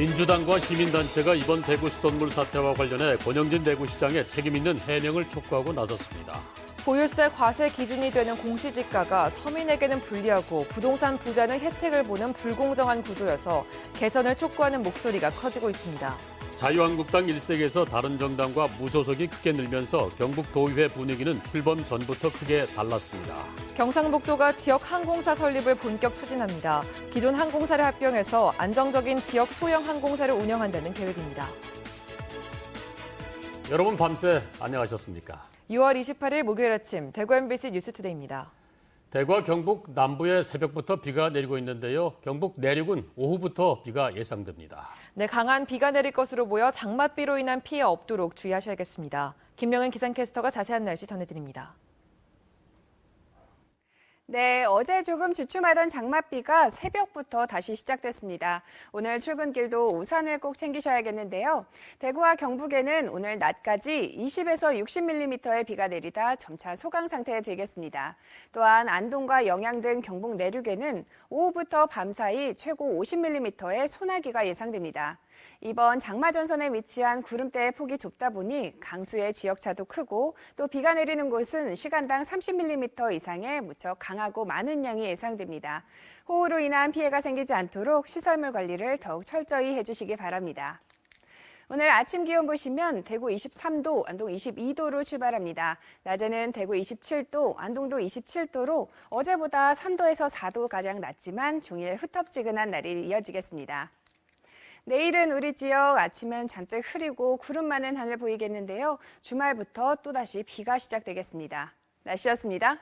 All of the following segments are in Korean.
민주당과 시민단체가 이번 대구 수돗물 사태와 관련해 권영진 대구시장의 책임 있는 해명을 촉구하고 나섰습니다. 보유세 과세 기준이 되는 공시지가가 서민에게는 불리하고 부동산 부자는 혜택을 보는 불공정한 구조여서 개선을 촉구하는 목소리가 커지고 있습니다. 자유한국당 일색에서 다른 정당과 무소속이 크게 늘면서 경북도의회 분위기는 출범 전부터 크게 달랐습니다. 경상북도가 지역 항공사 설립을 본격 추진합니다. 기존 항공사를 합병해서 안정적인 지역 소형 항공사를 운영한다는 계획입니다. 여러분 밤새 안녕하셨습니까? 6월 28일 목요일 아침 대구 MBC 뉴스투데이입니다. 대구와 경북 남부에 새벽부터 비가 내리고 있는데요. 경북 내륙은 오후부터 비가 예상됩니다. 네, 강한 비가 내릴 것으로 보여 장맛비로 인한 피해 없도록 주의하셔야겠습니다. 김명은 기상캐스터가 자세한 날씨 전해드립니다. 네, 어제 조금 주춤하던 장맛비가 새벽부터 다시 시작됐습니다. 오늘 출근길도 우산을 꼭 챙기셔야겠는데요. 대구와 경북에는 오늘 낮까지 20에서 60mm의 비가 내리다 점차 소강 상태에 들겠습니다. 또한 안동과 영양 등 경북 내륙에는 오후부터 밤사이 최고 50mm의 소나기가 예상됩니다. 이번 장마전선에 위치한 구름대의 폭이 좁다 보니 강수의 지역차도 크고 또 비가 내리는 곳은 시간당 30mm 이상의 무척 강하고 많은 양이 예상됩니다. 호우로 인한 피해가 생기지 않도록 시설물 관리를 더욱 철저히 해주시기 바랍니다. 오늘 아침 기온 보시면 대구 23도, 안동 22도로 출발합니다. 낮에는 대구 27도, 안동도 27도로 어제보다 3도에서 4도가량 낮지만 종일 후텁지근한 날이 이어지겠습니다. 내일은 우리 지역 아침엔 잔뜩 흐리고 구름 많은 하늘 보이겠는데요. 주말부터 또다시 비가 시작되겠습니다. 날씨였습니다.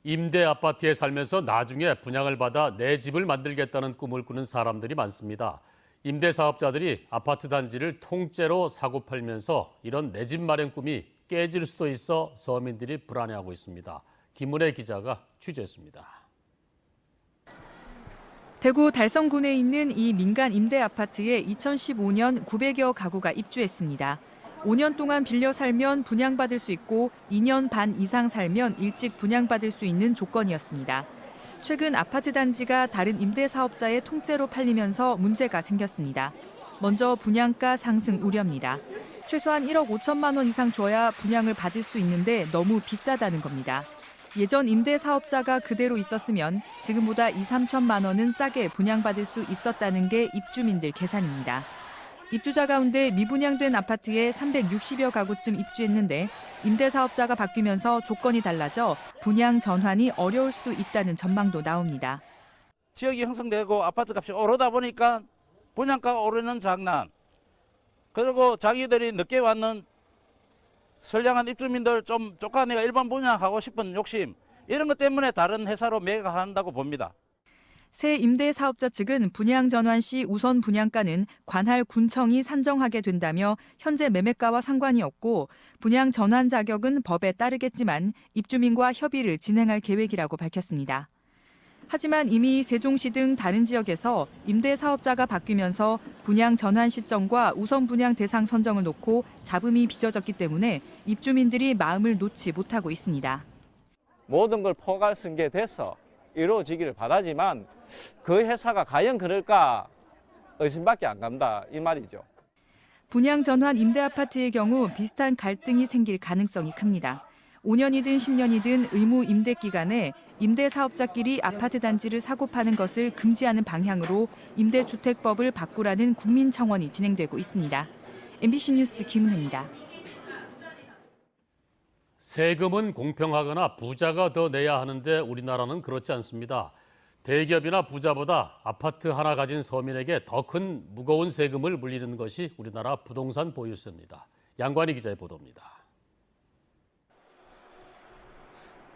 임대 아파트에 살면서 나중에 분양을 받아 내 집을 만들겠다는 꿈을 꾸는 사람들이 많습니다. 임대 사업자들이 아파트 단지를 통째로 사고 팔면서 이런 내 집 마련 꿈이 깨질 수도 있어 서민들이 불안해하고 있습니다. 김은혜 기자가 취재했습니다. 대구 달성군에 있는 이 민간 임대 아파트에 2015년 900여 가구가 입주했습니다. 5년 동안 빌려 살면 분양받을 수 있고 2년 반 이상 살면 일찍 분양받을 수 있는 조건이었습니다. 최근 아파트 단지가 다른 임대 사업자에 통째로 팔리면서 문제가 생겼습니다. 먼저 분양가 상승 우려입니다. 최소한 1억 5천만 원 이상 줘야 분양을 받을 수 있는데 너무 비싸다는 겁니다. 예전 임대 사업자가 그대로 있었으면 지금보다 2, 3천만 원은 싸게 분양받을 수 있었다는 게 입주민들 계산입니다. 입주자 가운데 미분양된 아파트에 360여 가구쯤 입주했는데 임대 사업자가 바뀌면서 조건이 달라져 분양 전환이 어려울 수 있다는 전망도 나옵니다. 지역이 형성되고 아파트 값이 오르다 보니까 분양가가 오르는 장난, 그리고 자기들이 늦게 왔는 선량한 입주민들 좀 쫓아내가 일반 분양하고 싶은 욕심, 이런 것 때문에 다른 회사로 매각한다고 봅니다. 새 임대 사업자 측은 분양 전환 시 우선 분양가는 관할 군청이 산정하게 된다며 현재 매매가와 상관이 없고 분양 전환 자격은 법에 따르겠지만 입주민과 협의를 진행할 계획이라고 밝혔습니다. 하지만 이미 세종시 등 다른 지역에서 임대 사업자가 바뀌면서 분양 전환 시점과 우선 분양 대상 선정을 놓고 잡음이 빚어졌기 때문에 입주민들이 마음을 놓지 못하고 있습니다. 모든 걸 포괄 승계돼서 이루어지기를 바라지만 그 회사가 과연 그럴까 의심밖에 안 간다 이 말이죠. 분양 전환 임대 아파트의 경우 비슷한 갈등이 생길 가능성이 큽니다. 5년이든 10년이든 의무 임대 기간에 임대 사업자끼리 아파트 단지를 사고 파는 것을 금지하는 방향으로 임대주택법을 바꾸라는 국민청원이 진행되고 있습니다. MBC 뉴스 김은혜입니다. 세금은 공평하거나 부자가 더 내야 하는데 우리나라는 그렇지 않습니다. 대기업이나 부자보다 아파트 하나 가진 서민에게 더 큰 무거운 세금을 물리는 것이 우리나라 부동산 보유세입니다. 양관희 기자의 보도입니다.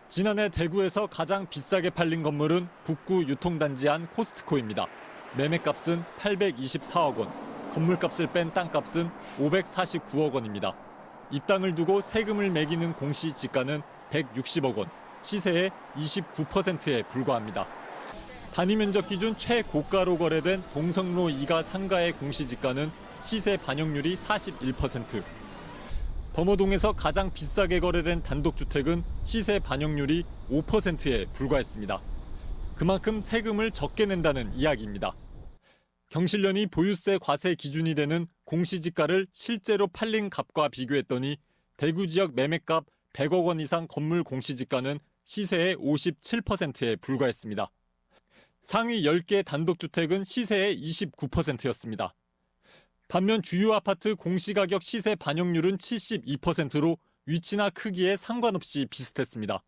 지난해 대구에서 가장 비싸게 팔린 건물은 북구 유통단지 안 코스트코입니다. 매매값은 824억 원, 건물값을 뺀 땅값은 549억 원입니다. 이 땅을 두고 세금을 매기는 공시지가는 160억 원, 시세의 29%에 불과합니다. 단위 면적 기준 최고가로 거래된 동성로 2가 상가의 공시지가는 시세 반영률이 41%. 범어동에서 가장 비싸게 거래된 단독주택은 시세 반영률이 5%에 불과했습니다. 그만큼 세금을 적게 낸다는 이야기입니다. 경실련이 보유세 과세 기준이 되는 공시지가를 실제로 팔린 값과 비교했더니 대구 지역 매매값 100억 원 이상 건물 공시지가는 시세의 57%에 불과했습니다. 상위 10개 단독주택은 시세의 29%였습니다. 반면 주요 아파트 공시가격 시세 반영률은 72%로 위치나 크기에 상관없이 비슷했습니다.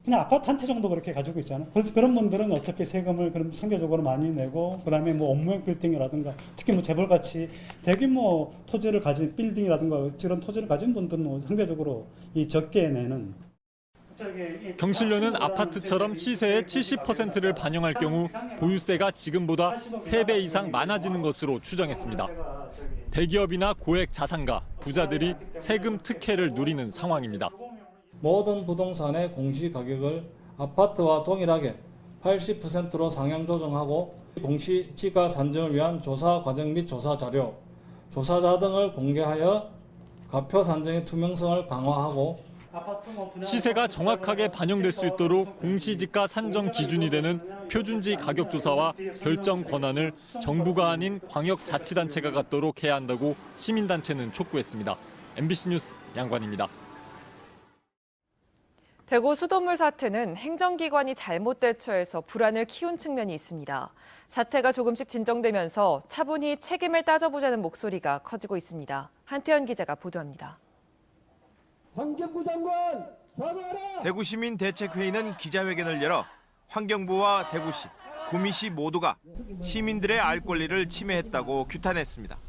그냥 아파트 한 채 정도 그렇게 가지고 있잖아요. 그래서 그런 분들은 어차피 세금을 그럼 상대적으로 많이 내고, 그다음에 뭐 업무용 빌딩이라든가, 특히 뭐 재벌같이 대규모 토지를 가진 빌딩이라든가 이런 토지를 가진 분들은 상대적으로 이 적게 내는. 경실련은 아파트처럼 시세의 70%를 반영할 경우 보유세가 지금보다 3배 이상 많아지는 것으로 추정했습니다. 대기업이나 고액 자산가, 부자들이 세금 특혜를 누리는 상황입니다. 모든 부동산의 공시가격을 아파트와 동일하게 80%로 상향 조정하고 공시지가 산정을 위한 조사 과정 및 조사 자료, 조사자 등을 공개하여 가표 산정의 투명성을 강화하고 시세가 정확하게 반영될 수 있도록 공시지가 산정 기준이 되는 표준지 가격 조사와 결정 권한을 정부가 아닌 광역자치단체가 갖도록 해야 한다고 시민단체는 촉구했습니다. MBC 뉴스 양관입니다. 대구 수돗물 사태는 행정기관이 잘못 대처해서 불안을 키운 측면이 있습니다. 사태가 조금씩 진정되면서 차분히 책임을 따져보자는 목소리가 커지고 있습니다. 한태현 기자가 보도합니다. 환경부 장관 사과하라! 대구시민대책회의는 기자회견을 열어 환경부와 대구시, 구미시 모두가 시민들의 알 권리를 침해했다고 규탄했습니다.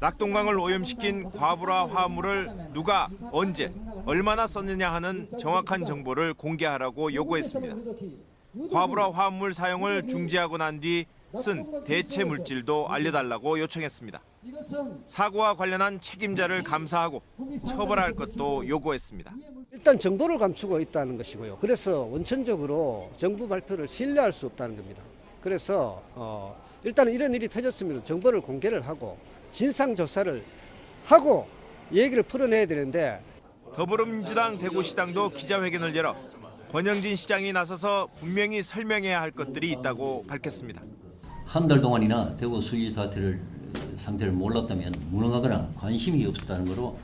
낙동강을 오염시킨 과불화 화합물을 누가 언제 얼마나 썼느냐 하는 정확한 정보를 공개하라고 요구했습니다. 과불화 화합물 사용을 중지하고 난 뒤 쓴 대체 물질도 알려달라고 요청했습니다. 사고와 관련한 책임자를 감사하고 처벌할 것도 요구했습니다. 일단 정보를 감추고 있다는 것이고요. 그래서 원천적으로 정부 발표를 신뢰할 수 없다는 겁니다. 그래서 일단은 이런 일이 터졌으면 정보를 공개를 하고 진상조사를 하고 얘기를 풀어내야 되는데, 더불어민주당 대구시당도 기자회견을 열어 권영진 시장이 나서서 분명히 설명해야 할 것들이 있다고 밝혔습니다. 한 달 동안이나 대구 수위 상태를 몰랐다면 무능하거나 관심이 없었다는 것으로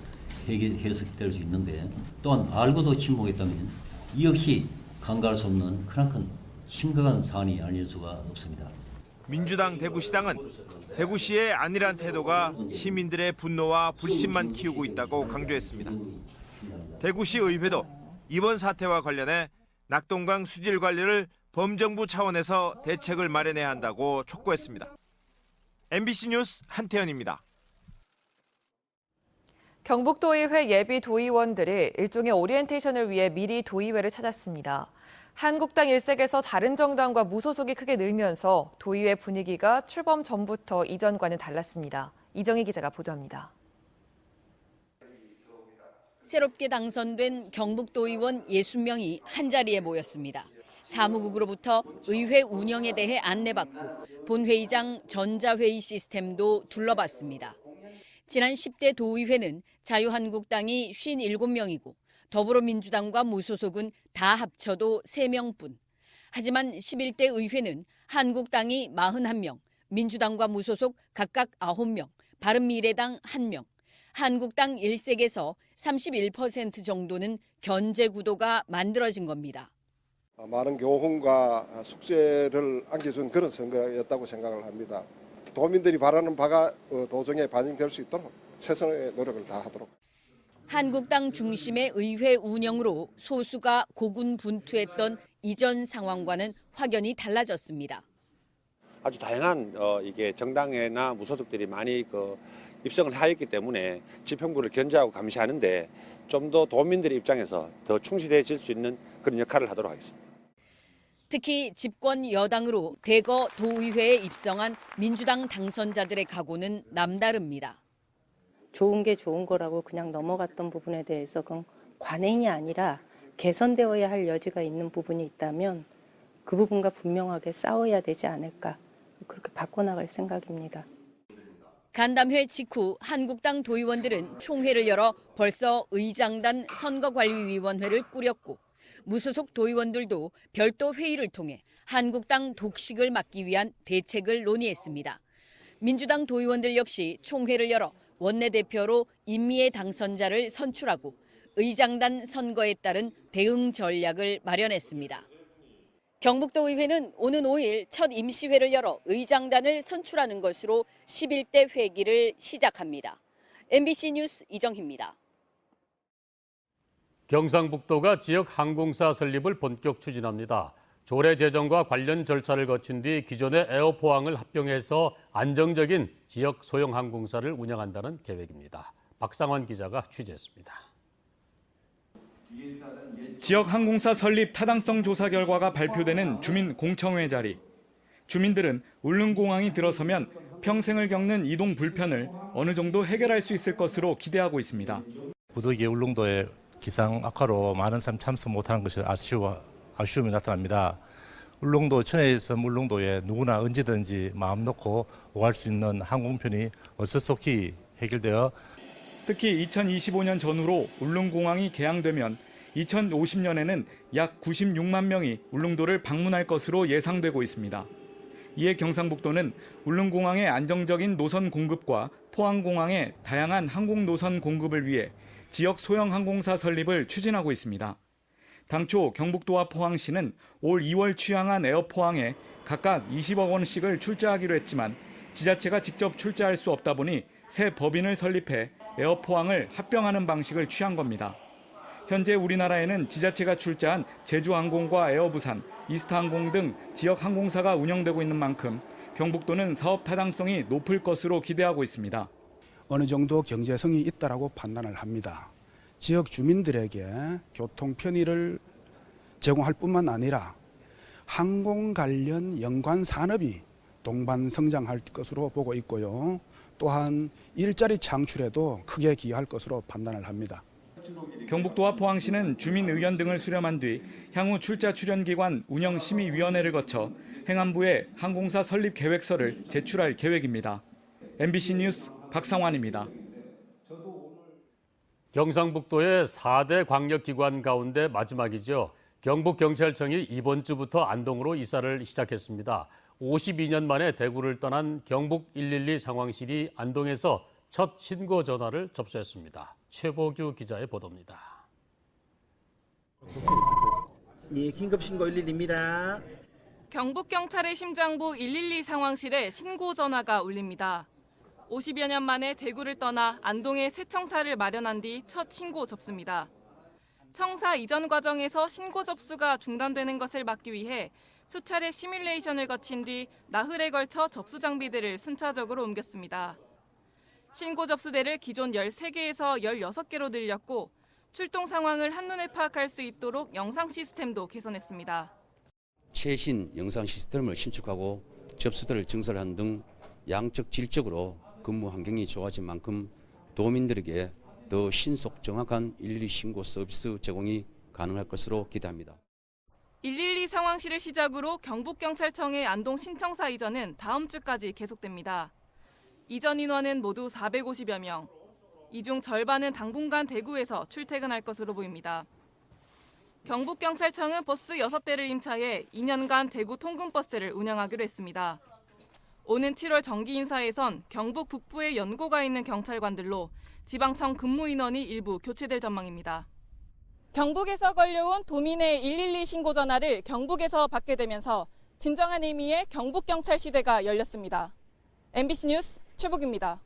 해석될 수 있는데, 또한 알고도 침묵했다면 이 역시 간과할 수 없는 크나큰 심각한 사안이 아닐 수가 없습니다. 민주당 대구시당은 대구시의 안일한 태도가 시민들의 분노와 불신만 키우고 있다고 강조했습니다. 대구시 의회도 이번 사태와 관련해 낙동강 수질 관리를 범정부 차원에서 대책을 마련해야 한다고 촉구했습니다. MBC 뉴스 한태현입니다. 경북도의회 예비 도의원들이 일종의 오리엔테이션을 위해 미리 도의회를 찾았습니다. 한국당 일색에서 다른 정당과 무소속이 크게 늘면서 도의회 분위기가 출범 전부터 이전과는 달랐습니다. 이정희 기자가 보도합니다. 새롭게 당선된 경북도의원 60명이 한자리에 모였습니다. 사무국으로부터 의회 운영에 대해 안내받고 본회의장 전자회의 시스템도 둘러봤습니다. 지난 10대 도의회는 자유한국당이 57명이고 더불어민주당과 무소속은 다 합쳐도 3명뿐. 하지만 11대 의회는 한국당이 41명, 민주당과 무소속 각각 9명, 바른미래당 1명, 한국당 일색에서 31% 정도는 견제 구도가 만들어진 겁니다. 많은 교훈과 숙제를 안겨준 그런 선거였다고 생각을 합니다. 도민들이 바라는 바가 도정에 반영될 수 있도록 최선의 노력을 다하도록. 한국당 중심의 의회 운영으로 소수가 고군분투했던 이전 상황과는 확연히 달라졌습니다. 아주 다양한 이게 정당이나 무소속들이 많이 입성을 하였기 때문에 집행부를 견제하고 감시하는데 좀 더 도민들의 입장에서 더 충실해질 수 있는 그런 역할을 하도록 하겠습니다. 특히 집권 여당으로 대거 도의회에 입성한 민주당 당선자들의 각오는 남다릅니다. 좋은 게 좋은 거라고 그냥 넘어갔던 부분에 대해서 그건 관행이 아니라 개선되어야 할 여지가 있는 부분이 있다면 그 부분과 분명하게 싸워야 되지 않을까, 그렇게 바꿔나갈 생각입니다. 간담회 직후 한국당 도의원들은 총회를 열어 벌써 의장단 선거관리위원회를 꾸렸고 무소속 도의원들도 별도 회의를 통해 한국당 독식을 막기 위한 대책을 논의했습니다. 민주당 도의원들 역시 총회를 열어 원내대표로 임미애 당선자를 선출하고 의장단 선거에 따른 대응 전략을 마련했습니다. 경북도 의회는 오는 5일 첫 임시회를 열어 의장단을 선출하는 것으로 11대 회기를 시작합니다. MBC 뉴스 이정희입니다. 경상북도가 지역 항공사 설립을 본격 추진합니다. 조례 제정과 관련 절차를 거친 뒤 기존의 에어포항을 합병해서 안정적인 지역 소형 항공사를 운영한다는 계획입니다. 박상환 기자가 취재했습니다. 지역 항공사 설립 타당성 조사 결과가 발표되는 주민 공청회 자리. 주민들은 울릉공항이 들어서면 평생을 겪는 이동 불편을 어느 정도 해결할 수 있을 것으로 기대하고 있습니다. 부득이 울릉도의 기상 악화로 많은 사람이 참석 못하는 것이 아쉬움이 나타납니다. 울릉도 천혜섬 울릉도에 누구나 언제든지 마음 놓고 오갈 수 있는 항공편이 어수속히 해결되어 특히 2025년 전후로 울릉공항이 개항되면 2050년에는 약 96만 명이 울릉도를 방문할 것으로 예상되고 있습니다. 이에 경상북도는 울릉공항의 안정적인 노선 공급과 포항공항의 다양한 항공 노선 공급을 위해 지역 소형 항공사 설립을 추진하고 있습니다. 당초 경북도와 포항시는 올 2월 취항한 에어포항에 각각 20억 원씩을 출자하기로 했지만 지자체가 직접 출자할 수 없다 보니 새 법인을 설립해 에어포항을 합병하는 방식을 취한 겁니다. 현재 우리나라에는 지자체가 출자한 제주항공과 에어부산, 이스타항공 등 지역 항공사가 운영되고 있는 만큼 경북도는 사업 타당성이 높을 것으로 기대하고 있습니다. 어느 정도 경제성이 있다라고 판단을 합니다. 지역 주민들에게 교통 편의를 제공할 뿐만 아니라 항공 관련 연관 산업이 동반 성장할 것으로 보고 있고요. 또한 일자리 창출에도 크게 기여할 것으로 판단을 합니다. 경북도와 포항시는 주민 의견 등을 수렴한 뒤 향후 출자 출연기관 운영심의위원회를 거쳐 행안부에 항공사 설립 계획서를 제출할 계획입니다. MBC 뉴스 박상환입니다. 경상북도의 4대 광역기관 가운데 마지막이죠. 경북경찰청이 이번 주부터 안동으로 이사를 시작했습니다. 52년 만에 대구를 떠난 경북 112 상황실이 안동에서 첫 신고 전화를 접수했습니다. 최보규 기자의 보도입니다. 네, 긴급신고 112입니다. 경북경찰의 심장부 112 상황실에 신고 전화가 울립니다. 50여 년 만에 대구를 떠나 안동에 새 청사를 마련한 뒤 첫 신고 접수입니다. 청사 이전 과정에서 신고 접수가 중단되는 것을 막기 위해 수차례 시뮬레이션을 거친 뒤 나흘에 걸쳐 접수 장비들을 순차적으로 옮겼습니다. 신고 접수대를 기존 13개에서 16개로 늘렸고 출동 상황을 한눈에 파악할 수 있도록 영상 시스템도 개선했습니다. 최신 영상 시스템을 신축하고 접수대를 증설한 등 양적 질적으로 근무 환경이 좋아진 만큼 도민들에게 더 신속 정확한 112 신고 서비스 제공이 가능할 것으로 기대합니다. 112 상황실을 시작으로 경북경찰청의 안동 신청사 이전은 다음 주까지 계속됩니다. 이전 인원은 모두 450여 명. 이 중 절반은 당분간 대구에서 출퇴근할 것으로 보입니다. 경북경찰청은 버스 6대를 임차해 2년간 대구 통근버스를 운영하기로 했습니다. 오는 7월 정기 인사에선 경북 북부에 연고가 있는 경찰관들로 지방청 근무 인원이 일부 교체될 전망입니다. 경북에서 걸려온 도민의 112 신고 전화를 경북에서 받게 되면서 진정한 의미의 경북경찰 시대가 열렸습니다. MBC 뉴스 최복입니다.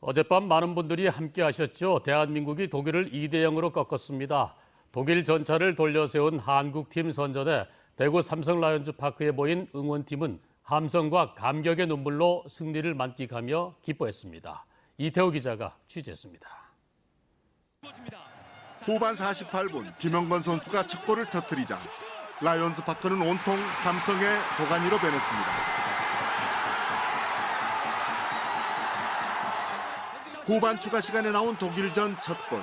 어젯밤 많은 분들이 함께 하셨죠. 대한민국이 독일을 2대0으로 꺾었습니다. 독일 전차를 돌려세운 한국팀 선전에 대구 삼성 라이온즈 파크에 모인 응원팀은 함성과 감격의 눈물로 승리를 만끽하며 기뻐했습니다. 이태호 기자가 취재했습니다. 후반 48분 김영건 선수가 첫 골을 터뜨리자 라이온즈 파크는 온통 함성의 도가니로 변했습니다. 후반 추가 시간에 나온 독일전 첫 골.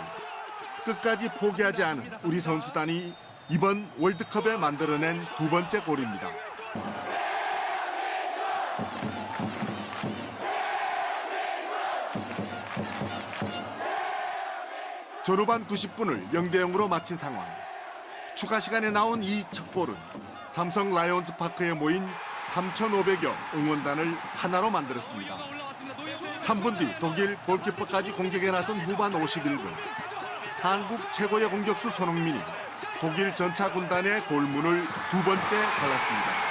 끝까지 포기하지 않은 우리 선수단이 이번 월드컵에 만들어낸 두 번째 골입니다. 전후반 90분을 0대0으로 마친 상황. 추가 시간에 나온 이 첫 골은 삼성 라이온즈 파크에 모인 3,500여 응원단을 하나로 만들었습니다. 3분 뒤 독일 골키퍼까지 공격에 나선 후반 51분. 한국 최고의 공격수 손흥민이 독일 전차 군단의 골문을 두 번째 갈랐습니다.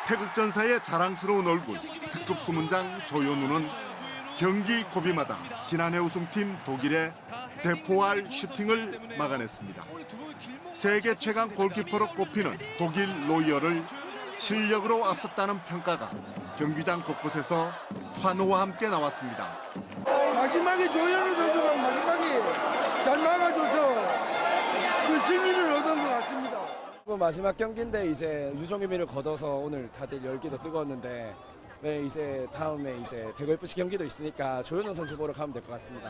태극전사의 자랑스러운 얼굴, 특급 수문장 조현우는 경기 고비마다 지난해 우승팀 독일의 대포알 슈팅을 막아냈습니다. 세계 최강 골키퍼로 꼽히는 독일 노이어를 실력으로 앞섰다는 평가가 경기장 곳곳에서 환호와 함께 나왔습니다. 마지막에 조현우 선수가 마지막에 잘 막아줘서 그 승리를 얻은 것 같습니다. 마지막 경기인데 이제 유종의미를 거둬서 오늘 다들 열기도 뜨거웠는데 네, 이제 다음에 이제 대구 FC 경기도 있으니까 조현우 선수 보러 가면 될 것 같습니다.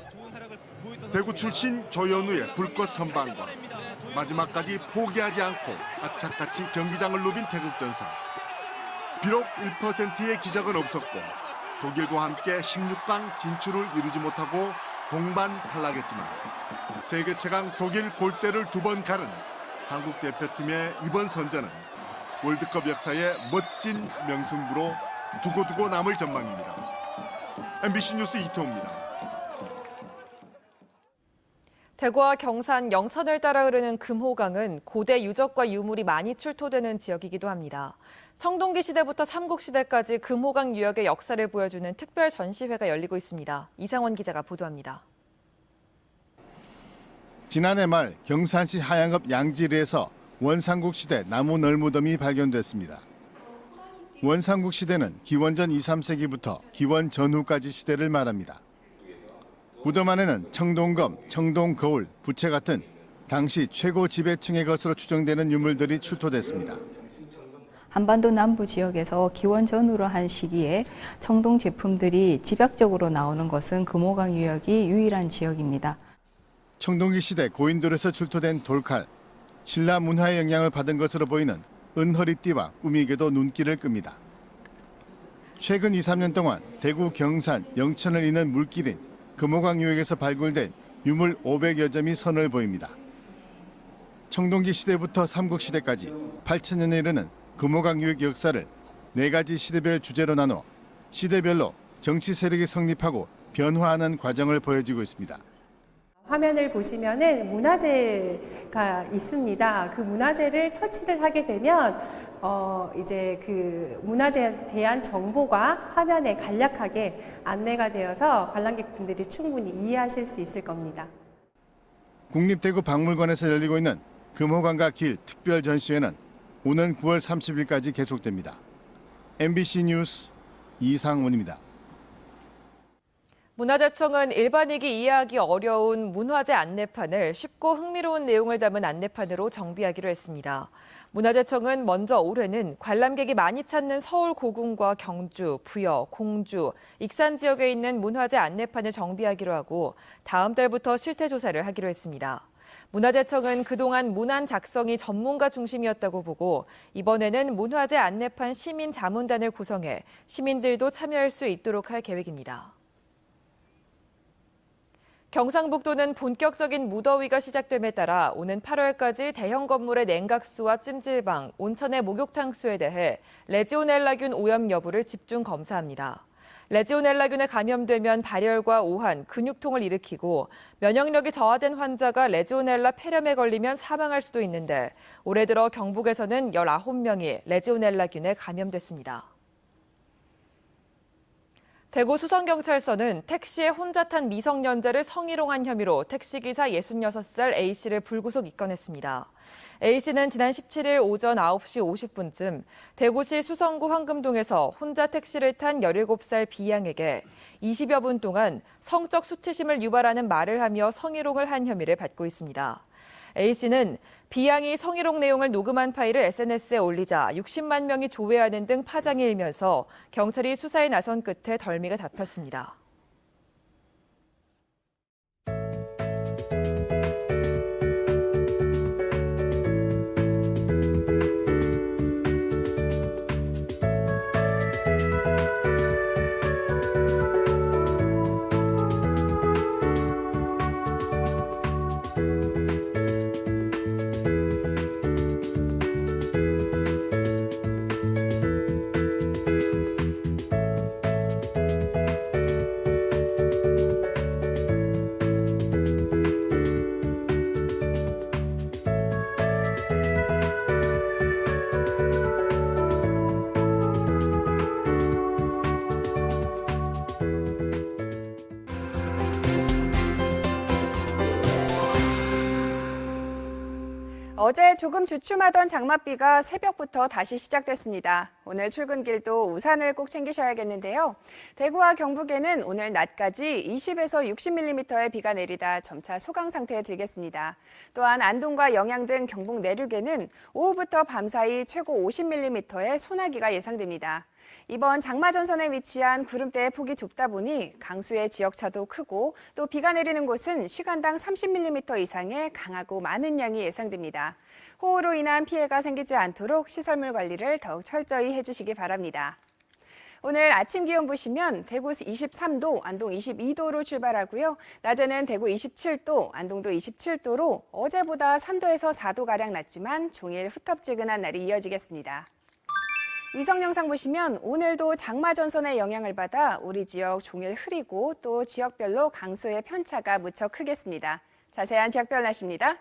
대구 출신 조현우의 불꽃 선방과 마지막까지 포기하지 않고 악착같이 경기장을 누빈 태극전사. 비록 1%의 기적은 없었고 독일과 함께 16강 진출을 이루지 못하고 동반 탈락했지만 세계 최강 독일 골대를 두 번 가른 한국 대표팀의 이번 선전은 월드컵 역사의 멋진 명승부로 두고두고 남을 전망입니다. MBC 뉴스 이태호입니다. 대구와 경산, 영천을 따라 흐르는 금호강은 고대 유적과 유물이 많이 출토되는 지역이기도 합니다. 청동기 시대부터 삼국시대까지 금호강 유역의 역사를 보여주는 특별 전시회가 열리고 있습니다. 이상원 기자가 보도합니다. 지난해 말 경산시 하양읍 양지리에서 원삼국 시대 나무 널무덤이 발견됐습니다. 원삼국 시대는 기원전 2, 3세기부터 기원 전후까지 시대를 말합니다. 무덤 안에는 청동검, 청동거울, 부채 같은 당시 최고 지배층의 것으로 추정되는 유물들이 출토됐습니다. 한반도 남부 지역에서 기원 전후로 한 시기에 청동 제품들이 집약적으로 나오는 것은 금호강 유역이 유일한 지역입니다. 청동기 시대 고인돌에서 출토된 돌칼, 신라 문화의 영향을 받은 것으로 보이는 은허리띠와 꾸미개도 눈길을 끕니다. 최근 2, 3년 동안 대구, 경산, 영천을 잇는 물길인 금호강 유역에서 발굴된 유물 500여 점이 선을 보입니다. 청동기 시대부터 삼국시대까지 8,000년에 이르는 금호강 유역 역사를 4가지 시대별 주제로 나눠 시대별로 정치 세력이 성립하고 변화하는 과정을 보여주고 있습니다. 화면을 보시면은 문화재가 있습니다. 그 문화재를 터치를 하게 되면 이제 그 문화재에 대한 정보가 화면에 간략하게 안내가 되어서 관람객분들이 충분히 이해하실 수 있을 겁니다. 국립대구 박물관에서 열리고 있는 금호강과 길 특별 전시회는 오는 9월 30일까지 계속됩니다. MBC 뉴스 이상원입니다. 문화재청은 일반인이 이해하기 어려운 문화재 안내판을 쉽고 흥미로운 내용을 담은 안내판으로 정비하기로 했습니다. 문화재청은 먼저 올해는 관람객이 많이 찾는 서울 고궁과 경주, 부여, 공주, 익산 지역에 있는 문화재 안내판을 정비하기로 하고 다음 달부터 실태 조사를 하기로 했습니다. 문화재청은 그동안 문안 작성이 전문가 중심이었다고 보고 이번에는 문화재 안내판 시민 자문단을 구성해 시민들도 참여할 수 있도록 할 계획입니다. 경상북도는 본격적인 무더위가 시작됨에 따라 오는 8월까지 대형 건물의 냉각수와 찜질방, 온천의 목욕탕수에 대해 레지오넬라균 오염 여부를 집중 검사합니다. 레지오넬라균에 감염되면 발열과 오한, 근육통을 일으키고 면역력이 저하된 환자가 레지오넬라 폐렴에 걸리면 사망할 수도 있는데 올해 들어 경북에서는 19명이 레지오넬라균에 감염됐습니다. 대구 수성경찰서는 택시에 혼자 탄 미성년자를 성희롱한 혐의로 택시기사 66살 A씨를 불구속 입건했습니다. A씨는 지난 17일 오전 9시 50분쯤 대구시 수성구 황금동에서 혼자 택시를 탄 17살 B양에게 20여 분 동안 성적 수치심을 유발하는 말을 하며 성희롱을 한 혐의를 받고 있습니다. A씨는 B양이 성희롱 내용을 녹음한 파일을 SNS에 올리자 60만 명이 조회하는 등 파장이 일면서 경찰이 수사에 나선 끝에 덜미가 잡혔습니다. 어제 조금 주춤하던 장맛비가 새벽부터 다시 시작됐습니다. 오늘 출근길도 우산을 꼭 챙기셔야겠는데요. 대구와 경북에는 오늘 낮까지 20에서 60mm의 비가 내리다 점차 소강 상태에 들겠습니다. 또한 안동과 영양 등 경북 내륙에는 오후부터 밤사이 최고 50mm의 소나기가 예상됩니다. 이번 장마전선에 위치한 구름대의 폭이 좁다 보니 강수의 지역차도 크고 또 비가 내리는 곳은 시간당 30mm 이상의 강하고 많은 양이 예상됩니다. 호우로 인한 피해가 생기지 않도록 시설물 관리를 더욱 철저히 해주시기 바랍니다. 오늘 아침 기온 보시면 대구 23도, 안동 22도로 출발하고요. 낮에는 대구 27도, 안동도 27도로 어제보다 3도에서 4도가량 낮지만 종일 후텁지근한 날이 이어지겠습니다. 위성 영상 보시면 오늘도 장마 전선의 영향을 받아 우리 지역 종일 흐리고 또 지역별로 강수의 편차가 무척 크겠습니다. 자세한 지역별 날씨입니다.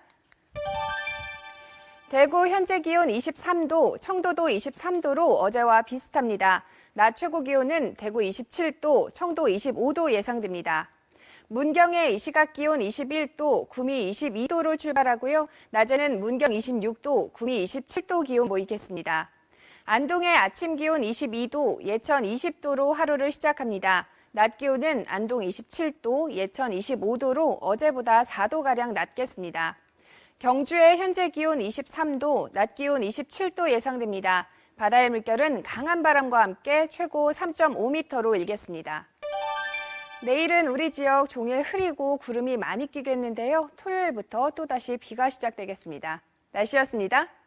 대구 현재 기온 23도, 청도도 23도로 어제와 비슷합니다. 낮 최고 기온은 대구 27도, 청도 25도 예상됩니다. 문경의 시각 기온 21도, 구미 22도로 출발하고요. 낮에는 문경 26도, 구미 27도 기온 보이겠습니다. 안동의 아침 기온 22도, 예천 20도로 하루를 시작합니다. 낮 기온은 안동 27도, 예천 25도로 어제보다 4도가량 낮겠습니다. 경주의 현재 기온 23도, 낮 기온 27도 예상됩니다. 바다의 물결은 강한 바람과 함께 최고 3.5m로 일겠습니다. 내일은 우리 지역 종일 흐리고 구름이 많이 끼겠는데요. 토요일부터 또다시 비가 시작되겠습니다. 날씨였습니다.